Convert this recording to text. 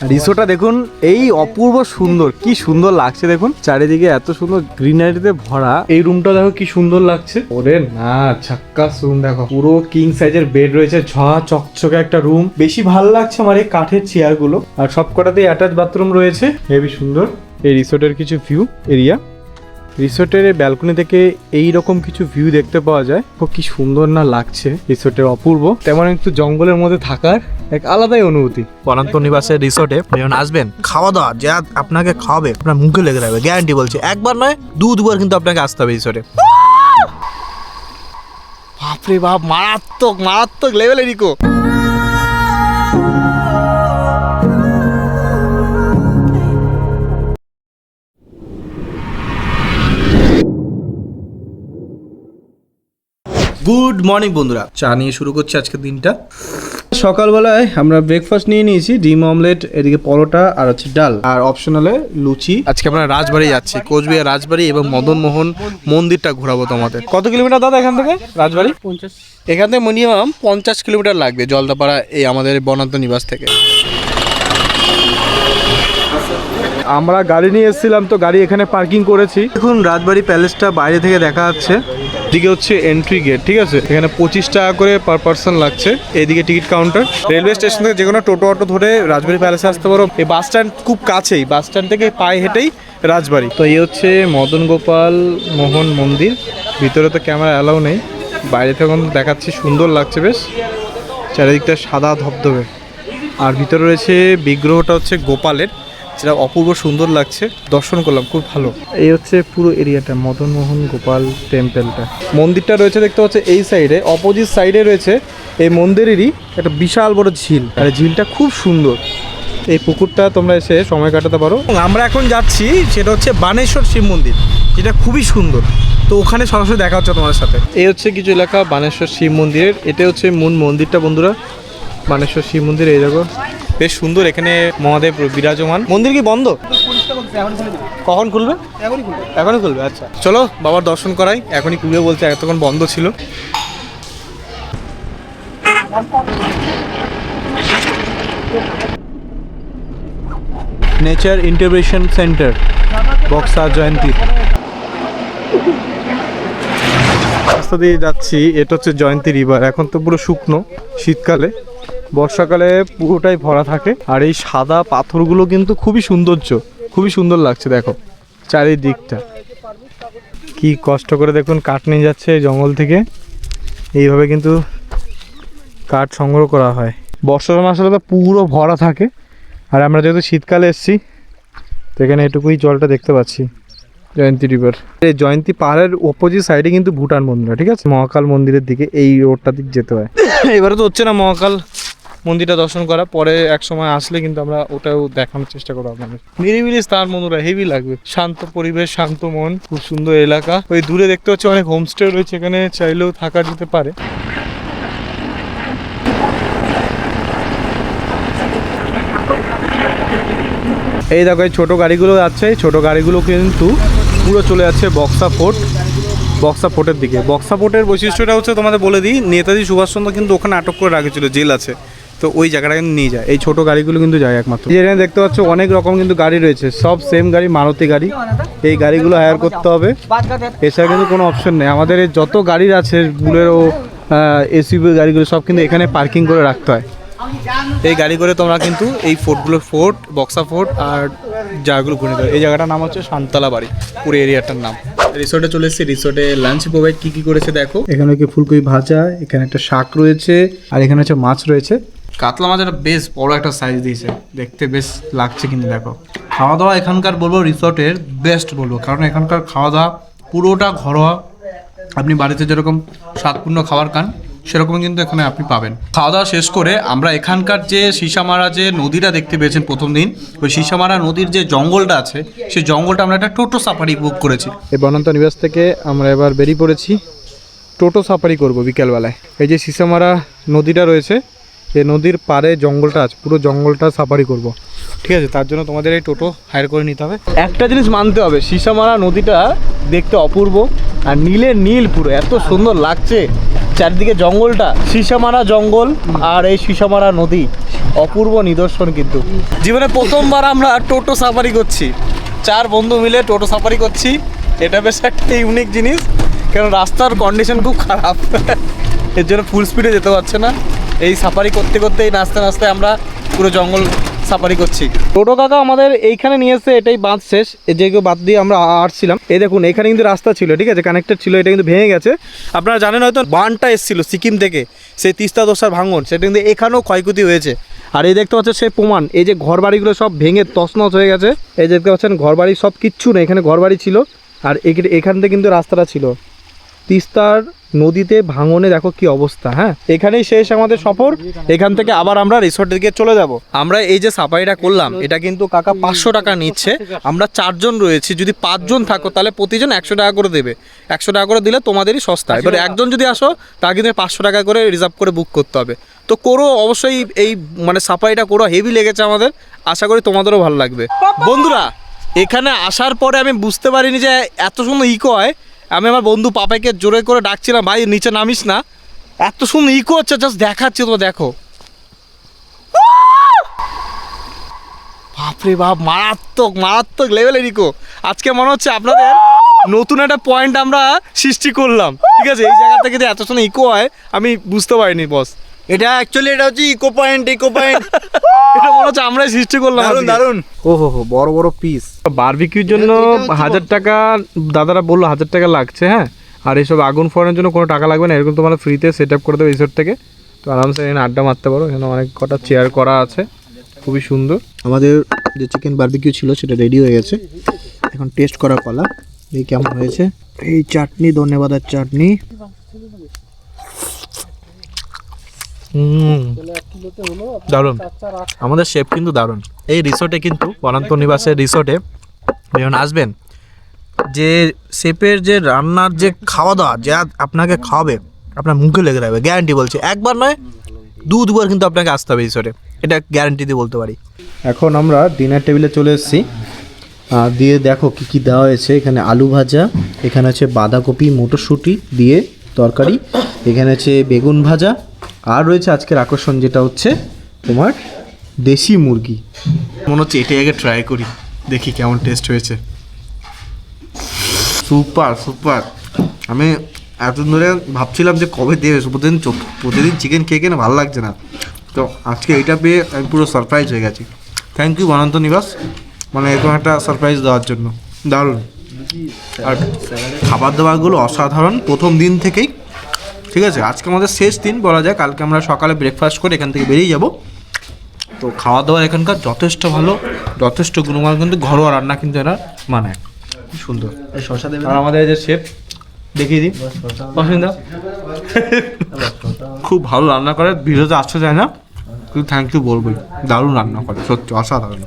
রিসোর্টটা দেখুন, এই অপূর্ব সুন্দর, কি সুন্দর লাগছে দেখুন, চারিদিকে এত সুন্দর গ্রিনারিতে ভরা। এই রুমটা দেখো কি সুন্দর লাগছে, ওরে না ঝাক্কাস রুম। দেখো পুরো কিং সাইজের বেড রয়েছে, ঝা চকচকে একটা রুম। বেশি ভালো লাগছে আমার এই কাঠের চেয়ার গুলো, আর সবকটাতেই অ্যাটাচ বাথরুম রয়েছে, হেবি সুন্দর। এই রিসোর্টের কিছু ভিউ এরিয়া, রিসোর্টের ব্যালকনি থেকে এই রকম কিছু ভিউ দেখতে পাওয়া যায়। কি সুন্দর না লাগছে রিসোর্টের, অপূর্ব। তেমন একটু জঙ্গলের মধ্যে থাকার এক আলাদাই অনুভূতি। অনন্ত নিবাসের রিসোর্টে যখন আসবেন, খাওয়া দাওয়া যা আপনাকে খাওয়াবে আপনার মুখে লেগে যাবে, গ্যারান্টি বলছি। একবার নয় দুবার কিন্তু আপনাকে আসতে হবে রিসোর্টে। বাপরে বাপ, মারাত্মক মারাত্মক লেভেলের ইকো। গুড মর্নিং বন্ধুরা, চা নিয়ে শুরু করছি আজকের দিনটা। সকালবেলায় আমরা ব্রেকফাস্ট নিয়ে নিয়েছি, ডিম অমলেট, এদিকে পরোটা আর হচ্ছে ডাল, আর অপশনালে লুচি। আজকে আমরা রাজবাড়ি যাচ্ছি, কোচবিহার রাজবাড়ি এবং মদন মোহন মন্দিরটা ঘোরাবো তোমাদের। কত কিলোমিটার দাদা এখান থেকে রাজবাড়ি? 50। এখান থেকে মিনিমাম 50 কিলোমিটার লাগবে জলদাপাড়া এই আমাদের বনান্ত নিবাস থেকে। আমরা গাড়ি নিয়ে এসেছিলাম, তো গাড়ি এখানে পার্কিং করেছি। এখন রাজবাড়ি প্যালেসটা বাইরে থেকে দেখা যাচ্ছে। এদিকে হচ্ছে এন্ট্রি গেট, ঠিক আছে, এখানে 25 টাকা করে পার পার্সন লাগছে। এদিকে টিকিট কাউন্টার। রেলওয়ে স্টেশন থেকে যে কোনো টোটো অটো ধরে রাজবাড়ি প্যালেসে আসতে পারো। এই বাস স্ট্যান্ড খুব কাছেই, বাস স্ট্যান্ড থেকে পায়ে হেঁটেই রাজবাড়ি। তো এই হচ্ছে মদন গোপাল মোহন মন্দির। ভিতরে তো ক্যামেরা অ্যালাউ নেই, বাইরে থেকে দেখাচ্ছি, সুন্দর লাগছে বেশ, চারিদিকটা সাদা ধবধবে। আর ভিতরে রয়েছে বিগ্রহটা হচ্ছে গোপালের, যেটা অপূর্ব সুন্দর লাগছে, দর্শন করলাম, খুব ভালো। এই হচ্ছে পুরো এরিয়াটা মদন মোহন গোপাল টেম্পলটা। মন্দিরটা রয়েছে দেখতে পাচ্ছে এই সাইডে, অপোজিট সাইডে রয়েছে এই মন্দিরেরই একটা বিশাল বড় ঝিল, আর ঝিলটা খুব সুন্দর। এই পুকুরটা তোমরা এসে সময় কাটাতে পারো। আমরা এখন যাচ্ছি সেটা হচ্ছে বানেশ্বর শিব মন্দির, যেটা খুবই সুন্দর। তো ওখানে সরাসরি দেখা হচ্ছে তোমাদের সাথে। এই হচ্ছে কিছু এলাকা বানেশ্বর শিব মন্দিরের। এটা হচ্ছে মূল মন্দিরটা বন্ধুরা, বানেশ্বর শিব মন্দির। এই দেখো বেশ সুন্দর, এখানে মহাদেব বিরাজমান। মন্দির কি বন্ধ? কখন খুলবে? এখনই খুলবে, আচ্ছা চলো বাবার দর্শন করাই। এখনই খুলবে বলছে, এতক্ষণ বন্ধ ছিল। নেচার ইন্টারভেনশন সেন্টার, বক্সা জয়ন্তী। রাস্তা দিয়ে যাচ্ছি, এটা হচ্ছে জয়ন্তী রিভার। এখন তো পুরো শুকনো, শীতকালে বর্ষাকালে পুরোটাই ভরা থাকে। আর এই সাদা পাথরগুলো কিন্তু খুবই সৌন্দর্য, খুবই সুন্দর লাগছে। দেখো চারিদিকটা কি কষ্ট করে দেখুন কাঠ নিয়ে যাচ্ছে জঙ্গল থেকে। এইভাবে কিন্তু কাঠ সংগ্রহ করা হয়। বর্ষার মাসে তো পুরো ভরা থাকে, আর আমরা যেহেতু শীতকালে এসেছি তো এখানে এটুকুই জলটা দেখতে পাচ্ছি। জয়ন্তী রিভার, এই জয়ন্তী পাহাড়ের অপোজিট সাইডে কিন্তু ভুটান মন্দির, ঠিক আছে, মহাকাল মন্দিরের দিকে এই রোডটা দিক যেতে হয়। এবারে তো হচ্ছে না মহাকাল মন্দিরটা দর্শন করা, পরে এক সময় আসলে কিন্তু আমরা ওটাও দেখানোর চেষ্টা করবো আপনাদের। নিরিবিলি স্থান বন্ধুরা, হেভি লাগবে, শান্ত পরিবেশ, শান্ত মন, খুব সুন্দর এলাকা। ওই দূরে দেখতে হচ্ছে অনেক হোমস্টে রয়েছে, এখানে চাইলেও থাকা যেতে পারে। এই দেখো এই ছোটো গাড়িগুলো যাচ্ছে, এই ছোটো গাড়িগুলো কিন্তু পুরো চলে যাচ্ছে বক্সা ফোর্ট, বক্সা ফোর্টের দিকে। বক্সা ফোর্টের বৈশিষ্ট্যটা হচ্ছে তোমাদের বলে দিই, নেতাজি সুভাষচন্দ্র কিন্তু ওখানে আটক করে রাখেছিল, জেল আছে, তো ওই জায়গাটা কিন্তু নিয়ে যায়। এই ছোটো গাড়িগুলো কিন্তু যায় একমাত্র। এখানে দেখতে পাচ্ছ অনেক রকম কিন্তু গাড়ি রয়েছে, সব সেম গাড়ি, মারুতি গাড়ি। এই গাড়িগুলো হায়ার করতে হবে, এছাড়া কিন্তু কোনো অপশন নেই। আমাদের যত গাড়ি আছে, বুলেরো, এসইউভি গাড়িগুলো সব কিন্তু এখানে পার্কিং করে রাখতে হয়। এই গাড়ি করে তোমরা কিন্তু এই ফোর্ট, বক্সা ফোর্ট আর জায়গাগুলো ঘুরে দেবে। এই জায়গাটার নাম হচ্ছে শান্তলা বাড়ি, পুরো এরিয়াটার নাম। রিসোর্টে চলে এসেছি, রিসোর্টে লাঞ্চ প্রোভাইড কী করেছে দেখো। এখানে কি ফুলকপি ভাজা, এখানে একটা শাক রয়েছে, আর এখানে হচ্ছে মাছ রয়েছে। কাতলা মাছ একটা বেশ বড় একটা সাইজ দিয়েছে, দেখতে বেশ লাগছে কিন্তু দেখো। খাওয়া দাওয়া এখানকার বলবো রিসোর্টের বেস্ট বলবো, কারণ এখানকার খাওয়া দাওয়া পুরোটা ঘরোয়া। আপনি বাড়িতে যেরকম স্বাদপূর্ণ খাবার খান সেরকম কিন্তু এখানে আপনি পাবেন। খাওয়া দাওয়া শেষ করে আমরা এখানকার যে সিসামারা যে নদীটা দেখতে পেয়েছেন প্রথম দিন, ওই সিসামারা নদীর যে জঙ্গলটা আছে, সেই জঙ্গলটা আমরা একটা টোটো সাফারি বুক করেছি। এই বনান্ত নিবাস থেকে আমরা এবার বেরিয়ে পড়েছি, টোটো সাফারি করব বিকেলবেলায়। এই যে সিসামারা নদীটা রয়েছে, এই নদীর পাড়ে জঙ্গলটা আছে, পুরো জঙ্গলটা সাফারি করব, ঠিক আছে। তার জন্য তোমাদের এই টোটো হায়ার করে নিতে হবে। একটা জিনিস মানতে হবে, সিসামারা নদীটা দেখতে অপূর্ব, আর নীলের নীল পুরো এত সুন্দর লাগছে, চারদিকে জঙ্গলটা, সীসামারা জঙ্গল আর এই সীসামারা নদী, অপূর্ব নিদর্শন। কিন্তু জীবনে প্রথমবার আমরা টোটো সাফারি করছি, 4 বন্ধু মিলে টোটো সাফারি করছি। এটা বেশ একটা ইউনিক জিনিস, কারণ রাস্তার কন্ডিশন খুব খারাপ, এর জন্য ফুল স্পিডে যেতে পারছে না। এই সাফারি করতে করতে এই নাচতে নাচতে আমরা পুরো জঙ্গল সাফারি করছি। টোটো কাকা আমাদের এইখানে নিয়ে এসে, এটাই বাঁধ শেষ, এই যে বাদ দিয়ে আমরা আসছিলাম। এই দেখুন এখানে কিন্তু রাস্তা ছিল, ঠিক আছে, কানেক্টেড ছিল, এটা কিন্তু ভেঙে গেছে। আপনারা জানেন হয়তো বানটা এসেছিল সিকিম থেকে, সেই তিস্তা তোষার ভাঙন, সেটা কিন্তু এখানেও ক্ষয়ক্ষতি হয়েছে। আর এই দেখতে পাচ্ছেন সেই প্রমাণ, এই যে ঘর বাড়িগুলো সব ভেঙে তছনছ হয়ে গেছে। এই দেখতে পাচ্ছেন ঘর বাড়ি সব কিচ্ছু নেই, এখানে ঘর বাড়ি ছিল। আর এখান থেকে কিন্তু রাস্তাটা ছিল। তিস্তার নদীতে ভাঙনে দেখো কি অবস্থা। হ্যাঁ, এখানেই শেষ আমাদের সফর। এখান থেকে আবার আমরা রিসোর্টের দিকে চলে যাব। আমরা এই যে সাফারিটা করলাম, এটা কিন্তু কাকা 500 টাকা নিচ্ছে। আমরা 4 জন রয়েছি, যদি 5 জন থাকো তাহলে প্রতিজন 100 টাকা করে দেবে। 100 টাকা করে দিলে তোমাদেরই সস্তা। এবার একজন যদি আসো তা কিন্তু 500 টাকা করে রিজার্ভ করে বুক করতে হবে। তো করো অবশ্যই, এই মানে সাফারিটা করো, হেভি লেগেছে আমাদের, আশা করি তোমাদেরও ভালো লাগবে। বন্ধুরা, এখানে আসার পরে আমি বুঝতে পারিনি যে এত সুন্দর ইকো হয়। আমি আমার বন্ধু পাপাইকে জোরে করে ডাকছিলাম, ভাই নিচে নামিস না, এত সুন্দর ইকো হচ্ছে, জাস্ট দেখাচ্ছি তো, দেখো বাপরে বাপ, মারাত্মক মারাত্মক লেভেলের ইকো। আজকে মনে হচ্ছে আপনাদের নতুন একটা পয়েন্ট আমরা সৃষ্টি করলাম, ঠিক আছে। এই জায়গা থেকে যে এত সুন্দর ইকো হয় আমি বুঝতে পারিনি বস। এটা অ্যাকচুয়ালি এটা হচ্ছে ইকো পয়েন্ট। এটা মনে হচ্ছে আমরাই সৃষ্টি করলাম। দারুন। ও হো হো, বড় বড় পিস। বারবিকিউর জন্য 1000 টাকা দাদারা বললো, 1000 টাকা লাগছে। হ্যাঁ, আর এইসব আগুন ফোড়ানোর জন্য কোনো টাকা লাগবে না, এরকম তোমরা ফ্রিতে সেট আপ করে দেবে রিসোর্ট থেকে। তো আরামসে এখানে আড্ডা মারতে পারো, এখানে অনেক কটা চেয়ার করা আছে, খুবই সুন্দর। আমাদের যে চিকেন বারবিকিউ ছিল সেটা রেডি হয়ে গেছে, এখন টেস্ট করার পালা। এই কেমন হয়েছে। এই চাটনি, ধন্যবাদের চাটনি, দারুণ। আমাদের শেফ কিন্তু দারুণ। এই রিসোর্টে কিন্তু অনন্ত নিবাসের রিসোর্টে যখন আসবেন, যে শেফের যে রান্নার যে খাওয়া দাওয়া যা আপনাকে খাওয়াবে, আপনার মুখে লেগে যাবে, গ্যারান্টি বলছি। একবার নয়, 2-2বার কিন্তু আপনাকে আসতে হবে রিসোর্টে, এটা গ্যারান্টি দিয়ে বলতে পারি। এখন আমরা ডিনার টেবিলে চলে এসেছি। দিয়ে দেখো কি কি দেওয়া হয়েছে। এখানে আলু ভাজা, এখানে আছে বাঁধাকপি মটরশুঁটি দিয়ে তরকারি, এখানে আছে বেগুন ভাজা, আর রয়েছে আজকের আকর্ষণ যেটা হচ্ছে তোমার দেশি মুরগি। মনে হচ্ছে এটাই আগে ট্রাই করি, দেখি কেমন টেস্ট হয়েছে। Super super. আমি এতদিন ধরে ভাবছিলাম যে কবে দেবে, প্রতিদিন চিকেন খেয়ে খেয়ে না ভালো লাগছে না, তো আজকে এইটা পেয়ে আমি পুরো সারপ্রাইজ হয়ে গেছি। থ্যাংক ইউ অনন্ত নিবাস, মানে এরকম একটা সারপ্রাইজ দেওয়ার জন্য, দারুণ। আর খাবার দাবারগুলো অসাধারণ প্রথম দিন থেকেই, ঠিক আছে। আজকে আমাদের শেষ দিন বলা যায়, কালকে আমরা সকালে ব্রেকফাস্ট করে এখান থেকে বেরিয়ে যাব। তো খাওয়া দাওয়া এখানকার যথেষ্ট ভালো, যথেষ্ট গুণমান, কিন্তু ঘরোয়া রান্না কিন্তু এরা মানে খুব সুন্দর। শশা দেবে। আর আমাদের যে শেফ দেখিয়ে দিই, খুব ভালো রান্না করে, ভিডিওতে আসতে চায় না, কিন্তু থ্যাংক ইউ বলবোই, দারুণ রান্না করে, সত্যি অসাধারণ।